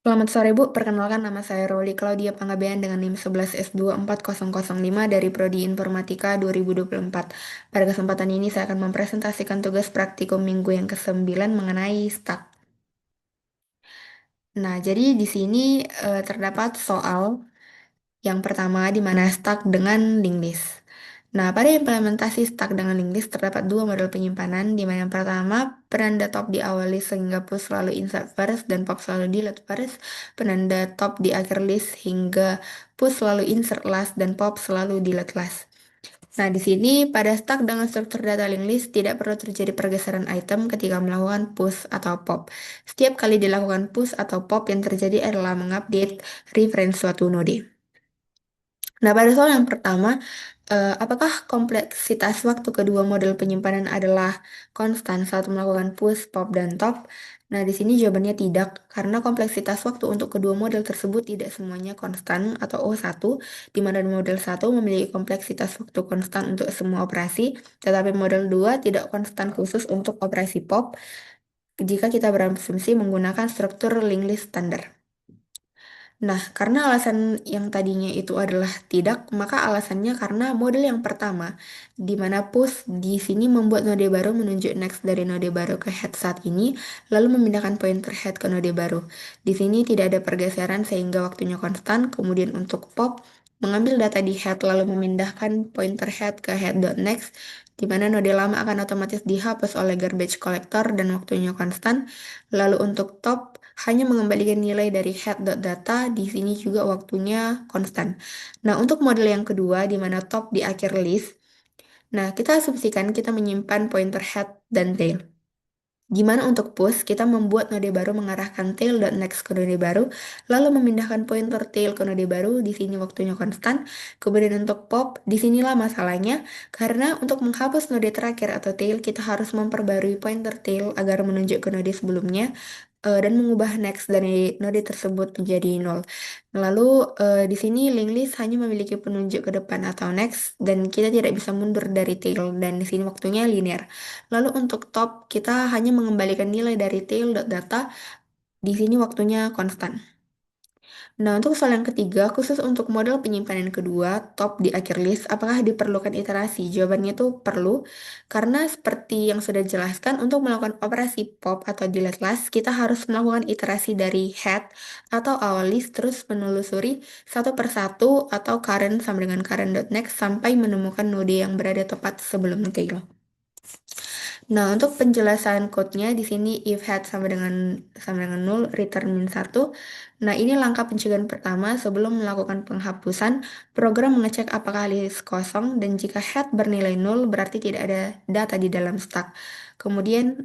Selamat sore Bu, perkenalkan nama saya Roli Claudia Panggabean dengan NIM 11S24005 dari Prodi Informatika 2024. Pada kesempatan ini saya akan mempresentasikan tugas praktikum minggu yang ke-9 mengenai STAK. Nah, jadi di sini terdapat soal yang pertama di mana stuck dengan linked list. Nah, pada implementasi stuck dengan linked list terdapat dua model penyimpanan, di mana yang pertama penanda top di awal list sehingga push selalu insert first dan pop selalu delete first, penanda top di akhir list hingga push selalu insert last dan pop selalu delete last. Nah, di sini pada stuck dengan struktur data linked list tidak perlu terjadi pergeseran item ketika melakukan push atau pop. Setiap kali dilakukan push atau pop yang terjadi adalah mengupdate reference suatu node. Nah, pada soal yang pertama, apakah kompleksitas waktu kedua model penyimpanan adalah konstan saat melakukan push, pop, dan top? Nah, di sini jawabannya tidak, karena kompleksitas waktu untuk kedua model tersebut tidak semuanya konstan atau O1, di mana model satu memiliki kompleksitas waktu konstan untuk semua operasi, tetapi model 2 tidak konstan khusus untuk operasi pop jika kita berasumsi menggunakan struktur linked list standar. Nah, karena alasan yang tadinya itu adalah tidak, maka alasannya karena model yang pertama, di mana push di sini membuat node baru menunjuk next dari node baru ke head saat ini, lalu memindahkan pointer head ke node baru. Di sini tidak ada pergeseran sehingga waktunya konstan, kemudian untuk pop, mengambil data di head lalu memindahkan pointer head ke head.next, di mana node lama akan otomatis dihapus oleh garbage collector dan waktunya konstan. Lalu untuk top, hanya mengembalikan nilai dari head.data, di sini juga waktunya konstan. Nah, untuk model yang kedua, di mana top di akhir list, nah kita asumsikan kita menyimpan pointer head dan tail. Gimana untuk push, kita membuat node baru mengarahkan tail.next ke node baru, lalu memindahkan pointer tail ke node baru, di sini waktunya konstan. Kemudian untuk pop, di sinilah masalahnya, karena untuk menghapus node terakhir atau tail, kita harus memperbarui pointer tail agar menunjuk ke node sebelumnya, dan mengubah next dari node tersebut menjadi nol. Lalu di sini linked list hanya memiliki penunjuk ke depan atau next, dan kita tidak bisa mundur dari tail, dan di sini waktunya linear. Lalu untuk top, kita hanya mengembalikan nilai dari tail.data, di sini waktunya konstan. Nah, untuk soal yang ketiga, khusus untuk model penyimpanan kedua, top di akhir list, apakah diperlukan iterasi? Jawabannya itu perlu, karena seperti yang sudah dijelaskan, untuk melakukan operasi pop atau delete last, kita harus melakukan iterasi dari head atau awal list, terus menelusuri satu persatu atau current sama dengan current.next sampai menemukan node yang berada tepat sebelum tail. Nah, untuk penjelasan code-nya di sini if head sama dengan null, return min 1. Nah, ini langkah pencegahan pertama sebelum melakukan penghapusan. Program mengecek apakah list kosong dan jika head bernilai null berarti tidak ada data di dalam stack. Kemudian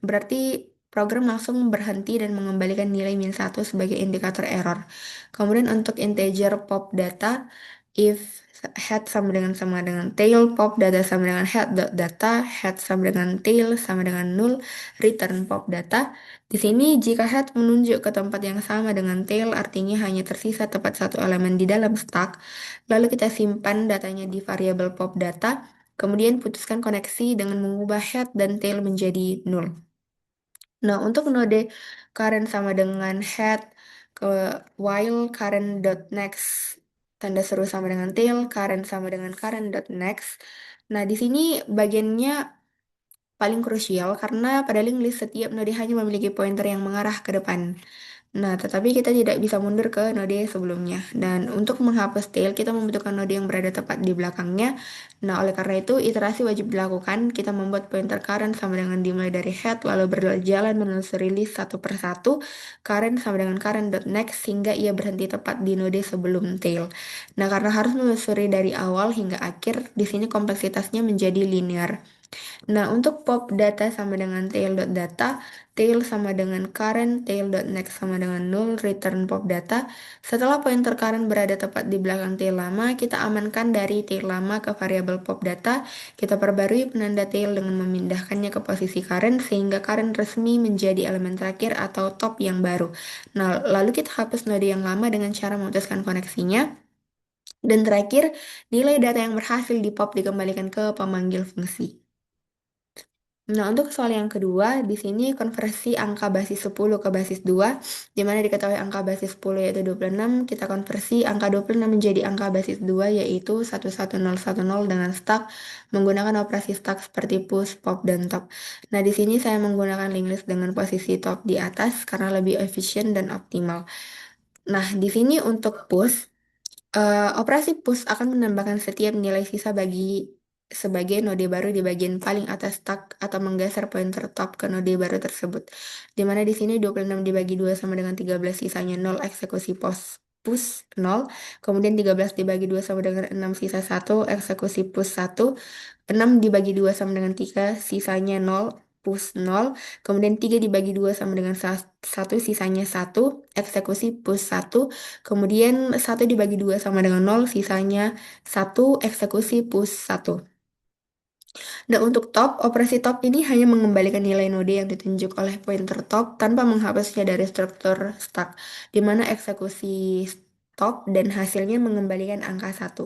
berarti program langsung berhenti dan mengembalikan nilai min 1 sebagai indikator error. Kemudian untuk integer pop data, if head sama dengan tail, pop data sama dengan head.data, head sama dengan tail sama dengan null, return pop data. Di sini jika head menunjuk ke tempat yang sama dengan tail, artinya hanya tersisa tepat satu elemen di dalam stack, lalu kita simpan datanya di variabel pop data, kemudian putuskan koneksi dengan mengubah head dan tail menjadi null. Nah, untuk node current sama dengan head, ke while current dot next tanda seru sama dengan tail, current sama dengan current dot next. Nah, di sini bagiannya paling krusial karena pada link list setiap node hanya memiliki pointer yang mengarah ke depan. Nah, tetapi kita tidak bisa mundur ke node sebelumnya. Dan untuk menghapus tail, kita membutuhkan node yang berada tepat di belakangnya. Nah, oleh karena itu, iterasi wajib dilakukan. Kita membuat pointer current sama dengan dimulai dari head, lalu berjalan menelusuri list satu persatu, current sama dengan current.next, sehingga ia berhenti tepat di node sebelum tail. Nah, karena harus menelusuri dari awal hingga akhir, di sini kompleksitasnya menjadi linear. Nah, untuk pop data sama dengan tail.data, tail sama dengan current, tail.next sama dengan null, return pop data. Setelah pointer current berada tepat di belakang tail lama, kita amankan dari tail lama ke variabel pop data. Kita perbarui penanda tail dengan memindahkannya ke posisi current, sehingga current resmi menjadi elemen terakhir atau top yang baru. Nah, lalu kita hapus node yang lama dengan cara memutuskan koneksinya. Dan terakhir, nilai data yang berhasil di pop dikembalikan ke pemanggil fungsi. Nah, untuk soal yang kedua, di sini konversi angka basis 10 ke basis 2, di mana diketahui angka basis 10 yaitu 26, kita konversi angka 26 menjadi angka basis 2 yaitu 11010 dengan stack menggunakan operasi stack seperti push, pop, dan top. Nah, di sini saya menggunakan link list dengan posisi top di atas karena lebih efisien dan optimal. Nah, di sini untuk push, operasi push akan menambahkan setiap nilai sisa bagi sebagai node baru di bagian paling atas stack atau menggeser pointer top ke node baru tersebut. Di mana di sini 26 dibagi 2 sama dengan 13 sisanya 0 eksekusi push 0. Kemudian 13 dibagi 2 sama dengan 6 sisa 1 eksekusi push 1. 6 dibagi 2 sama dengan 3 sisanya 0 push 0. Kemudian 3 dibagi 2 sama dengan 1 sisanya 1 eksekusi push 1. Kemudian 1 dibagi 2 sama dengan 0, sisanya 1 eksekusi push 1. Nah, untuk top, operasi top ini hanya mengembalikan nilai node yang ditunjuk oleh pointer top tanpa menghapusnya dari struktur stack, di mana eksekusi top dan hasilnya mengembalikan angka 1.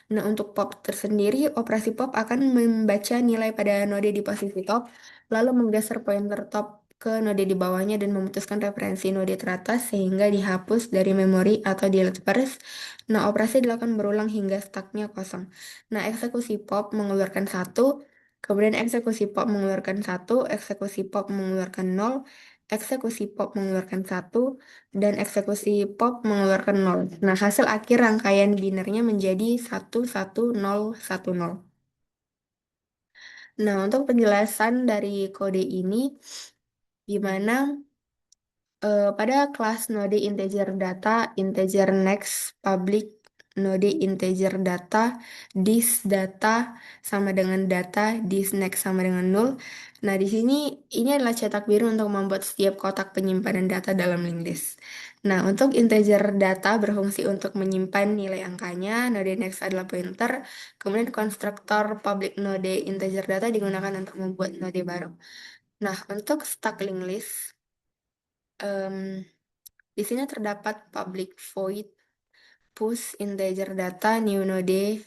Nah, untuk pop tersendiri, operasi pop akan membaca nilai pada node di posisi top, lalu menggeser pointer top ke node di bawahnya dan memutuskan referensi node teratas sehingga dihapus dari memori atau delete first. Nah, operasi dilakukan berulang hingga stacknya kosong. Nah, eksekusi pop mengeluarkan satu, kemudian eksekusi pop mengeluarkan satu, eksekusi pop mengeluarkan nol, eksekusi pop mengeluarkan satu, dan eksekusi pop mengeluarkan nol. Nah, hasil akhir rangkaian binernya menjadi 11010. Nah, untuk penjelasan dari kode ini, gimana pada kelas node integer data, integer next, public, node integer data, this data sama dengan data, this next sama dengan null. Nah, di sini ini adalah cetak biru untuk membuat setiap kotak penyimpanan data dalam link list. Nah, untuk integer data berfungsi untuk menyimpan nilai angkanya, node next adalah pointer, kemudian konstruktor public node integer data digunakan untuk membuat node baru. Nah, untuk stack link list, di sini terdapat public void push integer data new node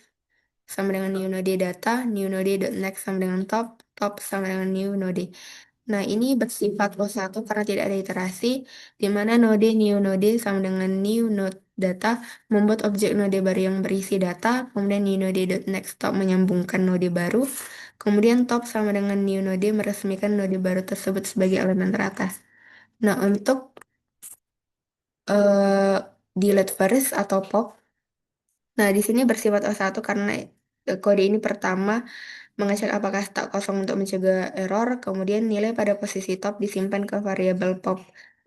sama dengan new node data, new node dot next sama dengan top, top sama dengan new node. Nah, ini bersifat O1 karena tidak ada iterasi, di mana node new node sama dengan new node data membuat objek node baru yang berisi data, kemudian new node dot next top menyambungkan node baru, kemudian top sama dengan new node meresmikan node baru tersebut sebagai elemen teratas. Nah, untuk eh delete first atau pop. Nah, di sini bersifat O1 karena kode ini pertama mengecek apakah stak kosong untuk mencegah error, kemudian nilai pada posisi top disimpan ke variabel pop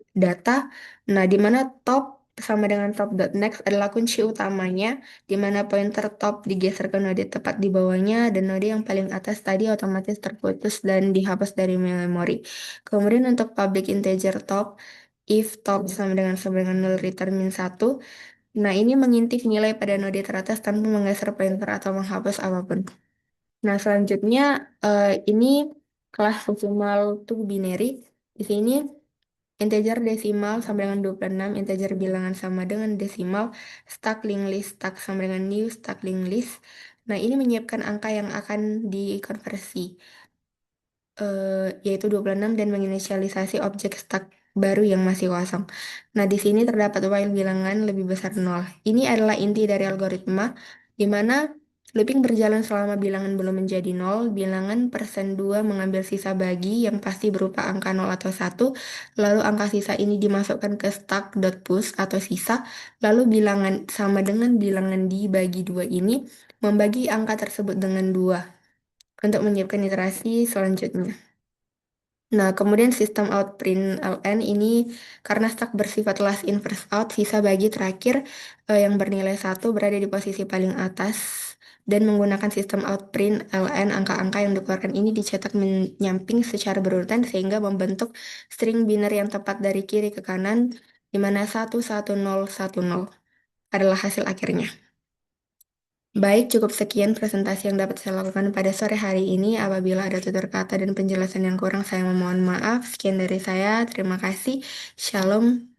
data. Nah, di mana top sama dengan top.next adalah kunci utamanya, di mana pointer top digeser ke node tepat di bawahnya, dan node yang paling atas tadi otomatis terputus dan dihapus dari memori. Kemudian untuk public integer top, if top sama dengan null return min 1. Nah, ini mengintip nilai pada node teratas tanpa menggeser pointer atau menghapus apapun. Nah, selanjutnya ini kelas decimal to binary. Di sini integer desimal sama dengan 26, integer bilangan sama dengan desimal, stack linked list, stack sama dengan new, stack linked list. Nah, ini menyiapkan angka yang akan dikonversi, yaitu 26 dan menginisialisasi objek stack baru yang masih kosong. Nah, di sini terdapat while bilangan lebih besar nol. Ini adalah inti dari algoritma, di mana looping berjalan selama bilangan belum menjadi nol, bilangan persen 2 mengambil sisa bagi yang pasti berupa angka 0 atau 1, lalu angka sisa ini dimasukkan ke stack.push atau sisa, lalu bilangan sama dengan bilangan dibagi 2 ini membagi angka tersebut dengan 2 untuk menyiapkan iterasi selanjutnya. Nah, kemudian sistem out print ln ini karena stack bersifat last in first out, sisa bagi terakhir yang bernilai 1 berada di posisi paling atas dan menggunakan sistem out print ln angka-angka yang dikeluarkan ini dicetak menyamping secara berurutan sehingga membentuk string biner yang tepat dari kiri ke kanan di mana 11010 adalah hasil akhirnya. Baik, cukup sekian presentasi yang dapat saya lakukan pada sore hari ini. Apabila ada tutur kata dan penjelasan yang kurang, saya memohon maaf. Sekian dari saya. Terima kasih. Shalom.